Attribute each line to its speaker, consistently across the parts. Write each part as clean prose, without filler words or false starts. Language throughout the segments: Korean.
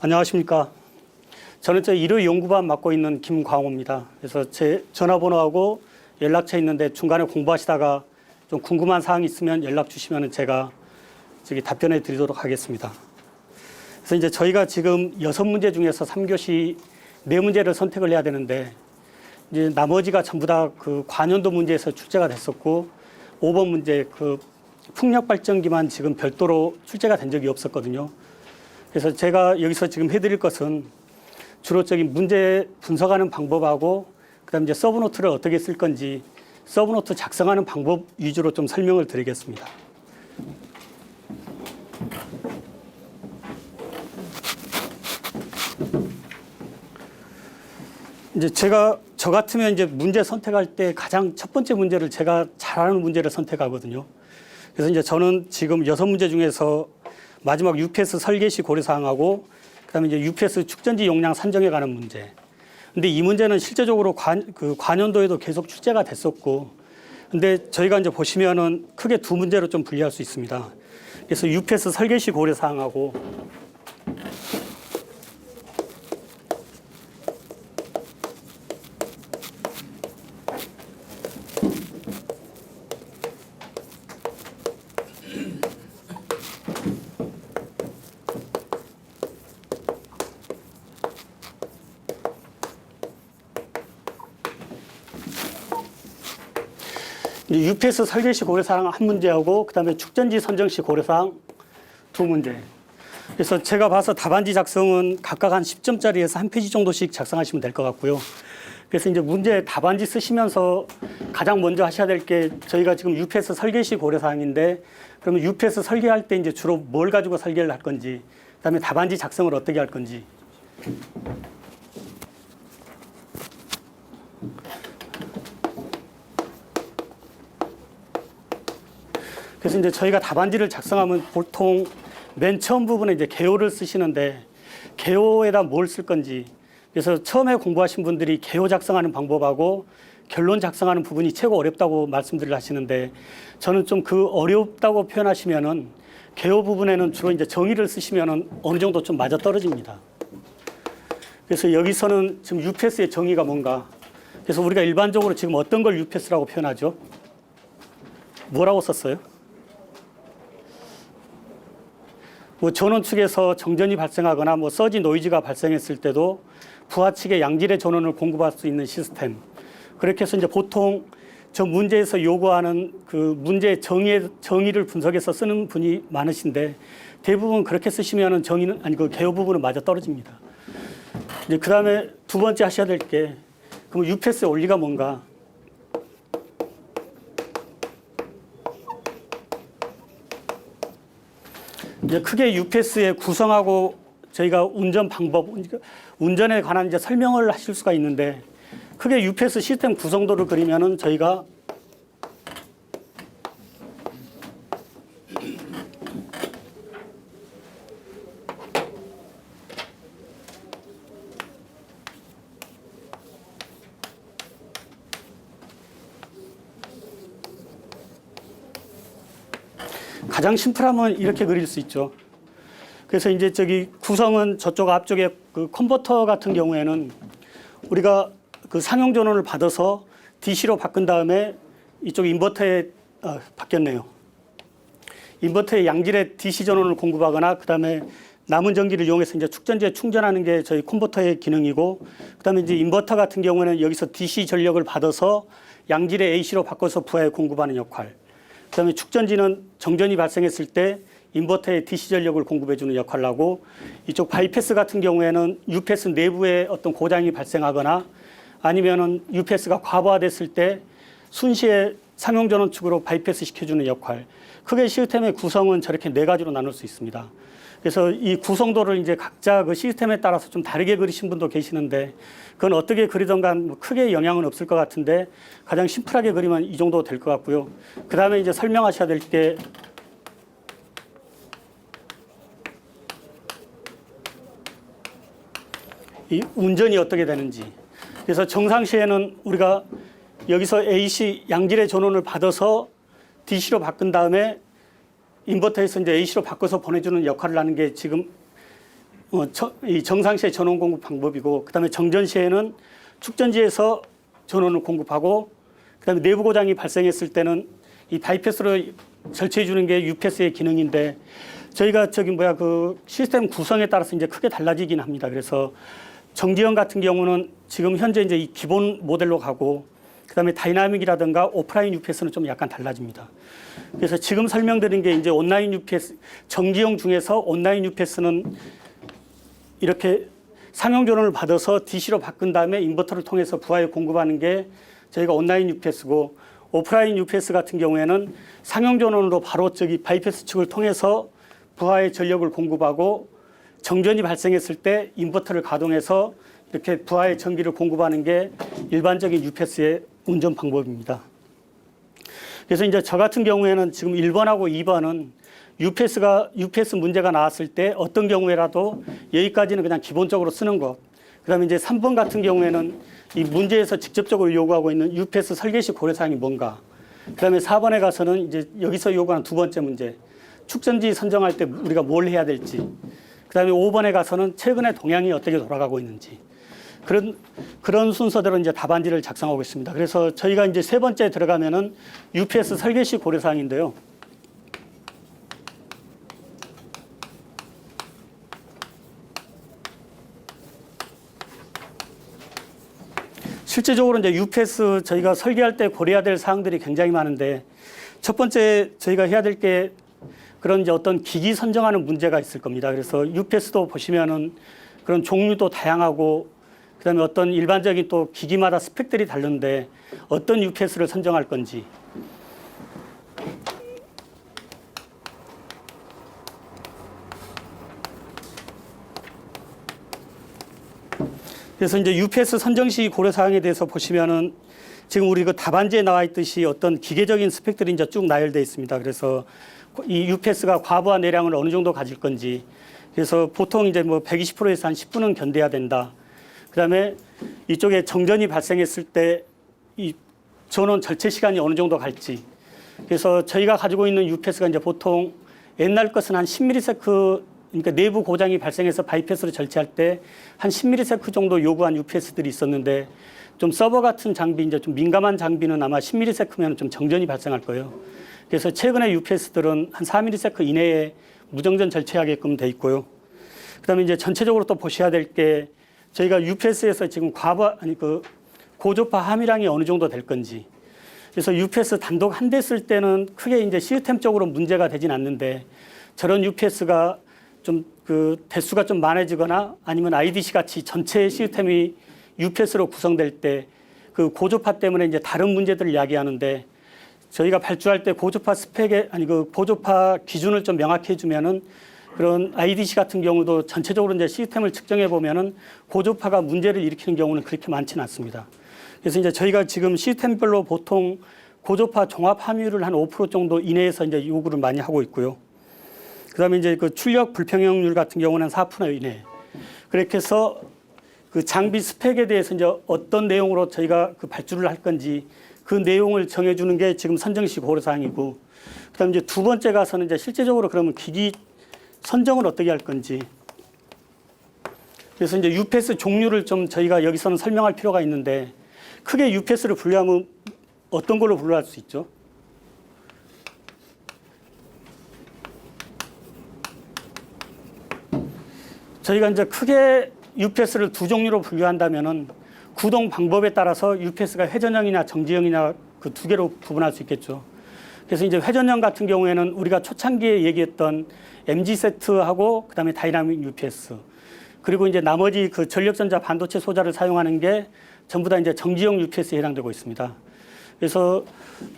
Speaker 1: 안녕하십니까. 저는 일요 연구반 맡고 있는 김광호입니다. 그래서 제 전화번호하고 연락처 있는데 중간에 공부하시다가 좀 궁금한 사항이 있으면 연락 주시면 제가 답변해 드리도록 하겠습니다. 그래서 이제 저희가 지금 6문제 중에서 3교시 4문제를 선택을 해야 되는데 이제 나머지가 전부 다 그 관연도 문제에서 출제가 됐었고 5번 문제 그 풍력 발전기만 지금 별도로 출제가 된 적이 없었거든요. 그래서 제가 여기서 지금 해드릴 것은 주로 문제 분석하는 방법하고 그다음에 이제 서브노트를 어떻게 쓸 건지 서브노트 작성하는 방법 위주로 좀 설명을 드리겠습니다. 이제 저 같으면 이제 문제 선택할 때 가장 첫 번째 문제를 제가 잘하는 문제를 선택하거든요. 그래서 이제 저는 지금 6문제 중에서 마지막 UPS 설계 시 고려사항하고 그다음에 이제 UPS 축전지 용량 산정에 관한 문제. 근데 이 문제는 실제적으로 관연도에도 계속 출제가 됐었고, 근데 저희가 이제 보시면은 크게 두 문제로 좀 분리할 수 있습니다. 그래서 UPS 설계 시 고려사항하고 UPS 설계 시 고려사항 한 문제하고 그다음에 축전지 선정 시 고려사항 두 문제. 그래서 제가 봐서 답안지 작성은 각각 한 10점짜리에서 한 페이지 정도씩 작성하시면 될 것 같고요. 그래서 이제 문제 답안지 쓰시면서 가장 먼저 하셔야 될 게 저희가 지금 UPS 설계 시 고려사항인데 그러면 UPS 설계할 때 이제 주로 뭘 가지고 설계를 할 건지 그다음에 답안지 작성을 어떻게 할 건지 그래서 이제 저희가 답안지를 작성하면 보통 맨 처음 부분에 이제 개요를 쓰시는데 개요에다 뭘 쓸 건지 그래서 처음에 공부하신 분들이 개요 작성하는 방법하고 결론 작성하는 부분이 최고 어렵다고 말씀들을 하시는데 저는 좀 그 어렵다고 표현하시면은 개요 부분에는 주로 이제 정의를 쓰시면은 어느 정도 좀 맞아 떨어집니다. 그래서 여기서는 지금 UPS의 정의가 뭔가 그래서 우리가 일반적으로 지금 어떤 걸 UPS라고 표현하죠? 뭐라고 썼어요? 전원 측에서 정전이 발생하거나 서지 노이즈가 발생했을 때도 부하 측에 양질의 전원을 공급할 수 있는 시스템. 그렇게 해서 이제 보통 저 문제에서 요구하는 그 문제의 정의를 분석해서 쓰는 분이 많으신데 대부분 그렇게 쓰시면은 정의는 아니 그 개요 부분은 맞아 떨어집니다. 이제 그 다음에 두 번째 하셔야 될 게 그럼 UPS의 원리가 뭔가? 이제 크게 UPS의 구성하고 저희가 운전 방법, 운전에 관한 이제 설명을 하실 수가 있는데 크게 UPS 시스템 구성도를 그리면은 저희가 가장 심플하면 이렇게 그릴 수 있죠. 그래서 이제 구성은 저쪽 앞쪽에 그 컨버터 같은 경우에는 우리가 그 상용 전원을 받아서 DC로 바꾼 다음에 이쪽 인버터에 바뀌었네요. 인버터에 양질의 DC 전원을 공급하거나 그다음에 남은 전기를 이용해서 이제 축전지에 충전하는 게 저희 컨버터의 기능이고 그다음에 이제 인버터 같은 경우에는 여기서 DC 전력을 받아서 양질의 AC로 바꿔서 부하에 공급하는 역할. 그다음에 축전지는 정전이 발생했을 때 인버터에 DC 전력을 공급해주는 역할을 하고 이쪽 바이패스 같은 경우에는 UPS 내부에 어떤 고장이 발생하거나 아니면은 UPS가 과부하됐을 때 순시에 상용전원 측으로 바이패스 시켜주는 역할. 크게 시스템의 구성은 저렇게 4가지로 나눌 수 있습니다. 그래서 이 구성도를 이제 각자 그 시스템에 따라서 좀 다르게 그리신 분도 계시는데 그건 어떻게 그리던가 뭐 크게 영향은 없을 것 같은데 가장 심플하게 그리면 이 정도 될 것 같고요. 그 다음에 이제 설명하셔야 될 게 이 운전이 어떻게 되는지. 그래서 정상시에는 우리가 여기서 AC 양질의 전원을 받아서 DC로 바꾼 다음에 인버터에서 이제 AC로 바꿔서 보내주는 역할을 하는 게 지금 이 정상시의 전원 공급 방법이고, 그다음에 정전시에는 축전지에서 전원을 공급하고, 그다음에 내부 고장이 발생했을 때는 이 바이패스로 절취해 주는 게 UPS의 기능인데, 저희가 그 시스템 구성에 따라서 이제 크게 달라지긴 합니다. 그래서 정지형 같은 경우는 지금 현재 이제 이 기본 모델로 가고, 그다음에 다이나믹이라든가 오프라인 UPS는 좀 약간 달라집니다. 그래서 지금 설명드린 게 이제 온라인 UPS, 정지형 중에서 온라인 UPS는 이렇게 상용 전원을 받아서 DC로 바꾼 다음에 인버터를 통해서 부하에 공급하는 게 저희가 온라인 UPS고, 오프라인 UPS 같은 경우에는 상용 전원으로 바로 바이패스 측을 통해서 부하에 전력을 공급하고, 정전이 발생했을 때 인버터를 가동해서 이렇게 부하에 전기를 공급하는 게 일반적인 UPS의 운전 방법입니다. 그래서 이제 저 같은 경우에는 지금 1번하고 2번은 UPS 문제가 나왔을 때 어떤 경우에라도 여기까지는 그냥 기본적으로 쓰는 것. 그다음에 이제 3번 같은 경우에는 이 문제에서 직접적으로 요구하고 있는 UPS 설계 시 고려사항이 뭔가. 그다음에 4번에 가서는 이제 여기서 요구하는 두 번째 문제. 축전지 선정할 때 우리가 뭘 해야 될지. 그다음에 5번에 가서는 최근에 동향이 어떻게 돌아가고 있는지. 그런 순서대로 이제 답안지를 작성하고 있습니다. 그래서 저희가 이제 세 번째 들어가면은 UPS 설계 시 고려사항인데요. 실제적으로 이제 UPS 저희가 설계할 때 고려해야 될 사항들이 굉장히 많은데, 첫 번째 저희가 해야 될 게 그런 이제 어떤 기기 선정하는 문제가 있을 겁니다. 그래서 UPS도 보시면은 그런 종류도 다양하고, 그다음에 어떤 일반적인 또 기기마다 스펙들이 다른데 어떤 UPS를 선정할 건지. 그래서 이제 UPS 선정 시 고려 사항에 대해서 보시면은 지금 우리 그 답안지에 나와 있듯이 어떤 기계적인 스펙들이 이제 쭉 나열되어 있습니다. 그래서 이 UPS가 과부하 내량을 어느 정도 가질 건지. 그래서 보통 이제 뭐 120%에서 한 10분은 견뎌야 된다. 그다음에 이쪽에 정전이 발생했을 때 이 전원 절체 시간이 어느 정도 갈지. 그래서 저희가 가지고 있는 UPS가 이제 보통 옛날 것은 한 10ms, 그러니까 내부 고장이 발생해서 바이패스로 절체할 때 한 10ms 정도 요구한 UPS들이 있었는데, 좀 서버 같은 장비, 이제 좀 민감한 장비는 아마 10ms면 좀 정전이 발생할 거예요. 그래서 최근에 UPS들은 한 4ms 이내에 무정전 절체하게끔 돼 있고요. 그다음에 이제 전체적으로 또 보셔야 될 게, 저희가 UPS에서 지금 고조파 함유량이 어느 정도 될 건지. 그래서 UPS 단독 한 대 쓸 때는 크게 이제 시스템적으로 문제가 되진 않는데, 저런 UPS가 좀 대수가 좀 많아지거나 아니면 IDC 같이 전체 시스템이 UPS로 구성될 때 그 고조파 때문에 이제 다른 문제들을 이야기하는데, 저희가 발주할 때 고조파 고조파 기준을 좀 명확히 해주면은 그런 IDC 같은 경우도 전체적으로 이제 시스템을 측정해 보면은 고조파가 문제를 일으키는 경우는 그렇게 많지는 않습니다. 그래서 이제 저희가 지금 시스템별로 보통 고조파 종합 함유를 한 5% 정도 이내에서 이제 요구를 많이 하고 있고요. 그다음에 이제 그 출력 불평형률 같은 경우는 4% 이내. 그렇게 해서 그 장비 스펙에 대해서 이제 어떤 내용으로 저희가 그 발주를 할 건지 그 내용을 정해주는 게 지금 선정 시 고려 사항이고, 그다음에 이제 두 번째 가서는 이제 실제적으로 그러면 기기 선정을 어떻게 할 건지. 그래서 이제 UPS 종류를 좀 저희가 여기서는 설명할 필요가 있는데, 크게 UPS를 분류하면 어떤 걸로 분류할 수 있죠? 저희가 이제 크게 UPS를 두 종류로 분류한다면은 구동 방법에 따라서 UPS가 회전형이나 정지형이나 그 두 개로 구분할 수 있겠죠. 그래서 이제 회전형 같은 경우에는 우리가 초창기에 얘기했던 MG 세트하고 그다음에 다이나믹 UPS, 그리고 이제 나머지 그 전력전자 반도체 소자를 사용하는 게 전부 다 이제 정지형 UPS에 해당되고 있습니다. 그래서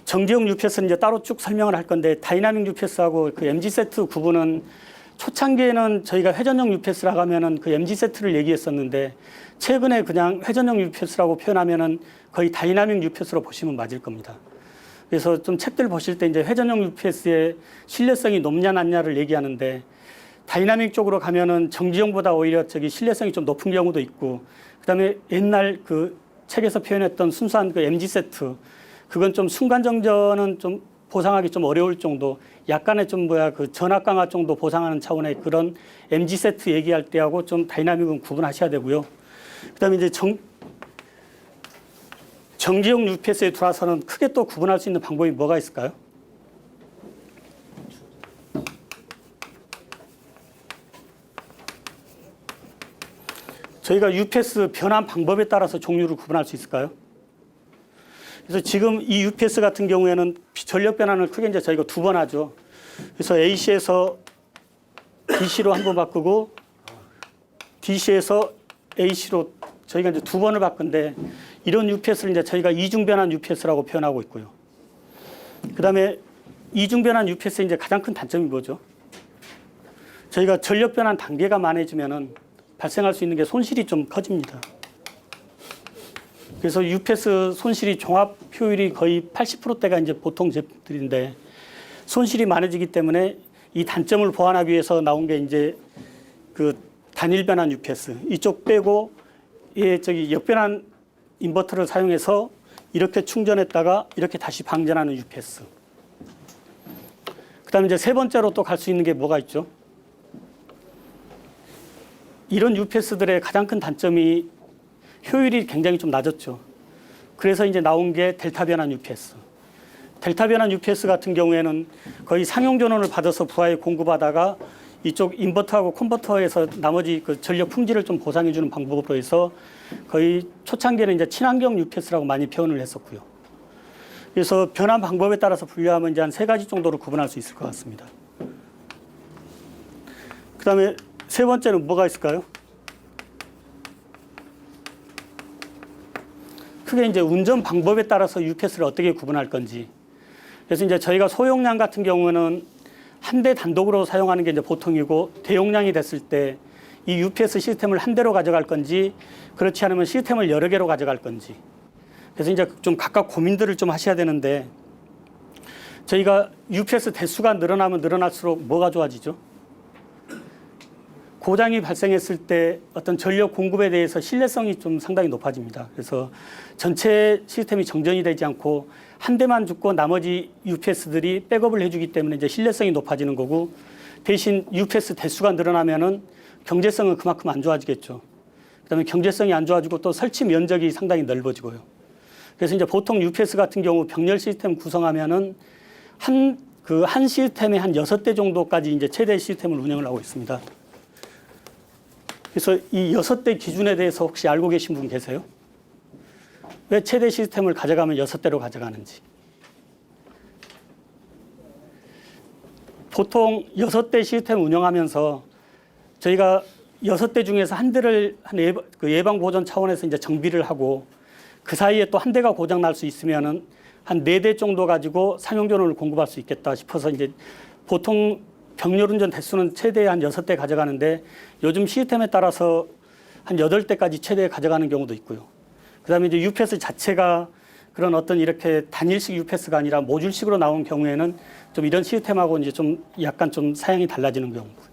Speaker 1: 정지형 UPS는 이제 따로 쭉 설명을 할 건데, 다이나믹 UPS하고 그 MG 세트 구분은 초창기에는 저희가 회전형 UPS라고 하면은 그 MG 세트를 얘기했었는데 최근에 그냥 회전형 UPS라고 표현하면은 거의 다이나믹 UPS로 보시면 맞을 겁니다. 그래서 좀 책들 보실 때 이제 회전형 UPS의 신뢰성이 높냐 낮냐를 얘기하는데 다이나믹 쪽으로 가면은 정지형보다 오히려 저기 신뢰성이 좀 높은 경우도 있고 그다음에 옛날 그 책에서 표현했던 순수한 그 MG 세트 그건 좀 순간 정전은 좀 보상하기 좀 어려울 정도 약간의 좀 그 전압 강화 정도 보상하는 차원의 그런 MG 세트 얘기할 때하고 좀 다이나믹은 구분하셔야 되고요. 그다음에 이제 정지형 UPS에 들어와서는 크게 또 구분할 수 있는 방법이 뭐가 있을까요? 저희가 UPS 변환 방법에 따라서 종류를 구분할 수 있을까요? 그래서 지금 이 UPS 같은 경우에는 전력 변환을 크게 이제 저희가 2번 하죠. 그래서 AC에서 DC로 한 번 바꾸고 DC에서 AC로 저희가 이제 2번을 바꾼데 이런 UPS를 이제 저희가 이중 변환 UPS라고 표현하고 있고요. 그다음에 이중 변환 UPS의 이제 가장 큰 단점이 뭐죠? 저희가 전력 변환 단계가 많아지면은 발생할 수 있는 게 손실이 좀 커집니다. 그래서 UPS 손실이 종합 효율이 거의 80%대가 이제 보통 제품들인데 손실이 많아지기 때문에 이 단점을 보완하기 위해서 나온 게 이제 그 단일 변환 UPS 이쪽 빼고 저기 역변환 인버터를 사용해서 이렇게 충전했다가 이렇게 다시 방전하는 UPS. 그다음에 이제 세 번째로 또 갈 수 있는 게 뭐가 있죠? 이런 UPS들의 가장 큰 단점이 효율이 굉장히 좀 낮았죠. 그래서 이제 나온 게 델타 변환 UPS. 델타 변환 UPS 같은 경우에는 거의 상용 전원을 받아서 부하에 공급하다가 이쪽 인버터하고 컨버터에서 나머지 그 전력 품질을 좀 보상해 주는 방법으로 해서 거의 초창기에는 이제 친환경 UPS라고 많이 표현을 했었고요. 그래서 변환 방법에 따라서 분류하면 이제 한 3가지 정도로 구분할 수 있을 것 같습니다. 그다음에 세 번째는 뭐가 있을까요? 크게 이제 운전 방법에 따라서 UPS를 어떻게 구분할 건지. 그래서 이제 저희가 소용량 같은 경우는 한 대 단독으로 사용하는 게 이제 보통이고 대용량이 됐을 때 이 UPS 시스템을 한 대로 가져갈 건지 그렇지 않으면 시스템을 여러 개로 가져갈 건지. 그래서 이제 좀 각각 고민들을 좀 하셔야 되는데 저희가 UPS 대수가 늘어나면 늘어날수록 뭐가 좋아지죠? 고장이 발생했을 때 어떤 전력 공급에 대해서 신뢰성이 좀 상당히 높아집니다. 그래서 전체 시스템이 정전이 되지 않고 한 대만 죽고 나머지 UPS들이 백업을 해주기 때문에 이제 신뢰성이 높아지는 거고 대신 UPS 대수가 늘어나면은 경제성은 그만큼 안 좋아지겠죠. 그다음에 경제성이 안 좋아지고 또 설치 면적이 상당히 넓어지고요. 그래서 이제 보통 UPS 같은 경우 병렬 시스템 구성하면은 한 시스템에 한 6대 정도까지 이제 최대 시스템을 운영을 하고 있습니다. 그래서 이 6대 기준에 대해서 혹시 알고 계신 분 계세요? 왜 최대 시스템을 가져가면 6대로 가져가는지. 보통 6대 시스템 운영하면서 저희가 6대 중에서 한 대를 예방 보전 차원에서 이제 정비를 하고 그 사이에 또 한 대가 고장 날 수 있으면은 한 4대 정도 가지고 상용 전원을 공급할 수 있겠다 싶어서 이제 보통 병렬 운전 대수는 최대 한 6대 가져가는데 요즘 시스템에 따라서 한 8대까지 최대 가져가는 경우도 있고요. 그다음에 이제 UPS 자체가 그런 어떤 이렇게 단일식 UPS가 아니라 모듈식으로 나온 경우에는 좀 이런 시스템하고 이제 좀 약간 좀 사양이 달라지는 경우고요.